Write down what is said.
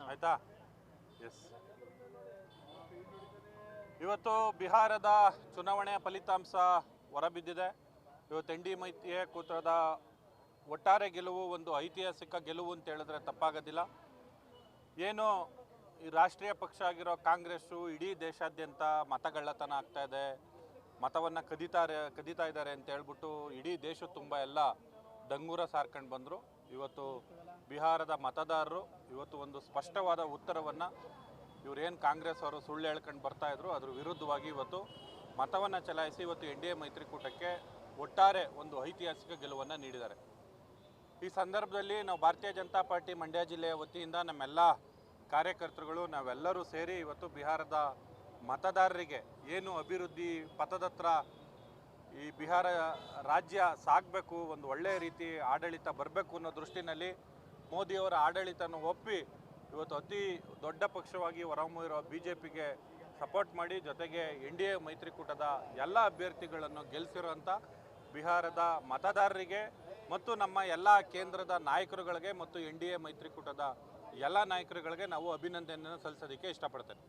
ಆಯ್ತಾ? ಎಸ್. ಇವತ್ತು ಬಿಹಾರದ ಚುನಾವಣೆಯ ಫಲಿತಾಂಶ ಹೊರಬಿದ್ದಿದೆ. ಇವತ್ತು ಎನ್ ಡಿ ಮೈತ್ರಿಯ ಕೂಟದ ಒಟ್ಟಾರೆ ಗೆಲುವು ಒಂದು ಐತಿಹಾಸಿಕ ಗೆಲುವು ಅಂತ ಹೇಳಿದ್ರೆ ತಪ್ಪಾಗೋದಿಲ್ಲ. ಏನು ಈ ರಾಷ್ಟ್ರೀಯ ಪಕ್ಷ ಆಗಿರೋ ಕಾಂಗ್ರೆಸ್ಸು ಇಡೀ ದೇಶಾದ್ಯಂತ ಮತಗಳ್ಳತನ ಆಗ್ತಾ ಇದೆ, ಮತವನ್ನು ಕದೀತಾ ಇದ್ದಾರೆ ಅಂತ ಹೇಳ್ಬಿಟ್ಟು ಇಡೀ ದೇಶ ತುಂಬ ಎಲ್ಲ ಡಂಗೂರ ಸಾರ್ಕೊಂಡು ಬಂದರು. ಇವತ್ತು ಬಿಹಾರದ ಮತದಾರರು ಇವತ್ತು ಒಂದು ಸ್ಪಷ್ಟವಾದ ಉತ್ತರವನ್ನು ಇವರೇನು ಕಾಂಗ್ರೆಸ್ ಅವರು ಸುಳ್ಳು ಹೇಳ್ಕೊಂಡು ಬರ್ತಾಯಿದ್ರು ಅದ್ರ ವಿರುದ್ಧವಾಗಿ ಇವತ್ತು ಮತವನ್ನು ಚಲಾಯಿಸಿ ಇವತ್ತು ಎನ್ ಡಿ ಎ ಮೈತ್ರಿಕೂಟಕ್ಕೆ ಒಟ್ಟಾರೆ ಒಂದು ಐತಿಹಾಸಿಕ ಗೆಲುವನ್ನು ನೀಡಿದ್ದಾರೆ. ಈ ಸಂದರ್ಭದಲ್ಲಿ ನಾವು ಭಾರತೀಯ ಜನತಾ ಪಾರ್ಟಿ ಮಂಡ್ಯ ಜಿಲ್ಲೆಯ ವತಿಯಿಂದ ನಮ್ಮೆಲ್ಲ ಕಾರ್ಯಕರ್ತರುಗಳು ನಾವೆಲ್ಲರೂ ಸೇರಿ ಇವತ್ತು ಬಿಹಾರದ ಮತದಾರರಿಗೆ ಏನು ಅಭಿವೃದ್ಧಿ ಪಥದತ್ರ ಈ ಬಿಹಾರ ರಾಜ್ಯ ಸಾಗಬೇಕು, ಒಂದು ಒಳ್ಳೆಯ ರೀತಿ ಆಡಳಿತ ಬರಬೇಕು ಅನ್ನೋ ದೃಷ್ಟಿನಲ್ಲಿ ಮೋದಿಯವರ ಆಡಳಿತನ ಒಪ್ಪಿ ಇವತ್ತು ಅತಿ ದೊಡ್ಡ ಪಕ್ಷವಾಗಿ ಹೊರಹೊಮ್ಮಿರೋ BJPಗೆ ಸಪೋರ್ಟ್ ಮಾಡಿ ಜೊತೆಗೆ ಎನ್ ಡಿ ಎ ಮೈತ್ರಿಕೂಟದ ಎಲ್ಲ ಅಭ್ಯರ್ಥಿಗಳನ್ನು ಗೆಲ್ಲಿಸಿರುವಂಥ ಬಿಹಾರದ ಮತದಾರರಿಗೆ ಮತ್ತು ನಮ್ಮ ಎಲ್ಲ ಕೇಂದ್ರದ ನಾಯಕರುಗಳಿಗೆ ಮತ್ತು ಎನ್ ಡಿ ಎ ಮೈತ್ರಿಕೂಟದ ಎಲ್ಲ ನಾಯಕರುಗಳಿಗೆ ನಾವು ಅಭಿನಂದನೆಯನ್ನು ಸಲ್ಲಿಸೋದಕ್ಕೆ ಇಷ್ಟಪಡ್ತೇನೆ.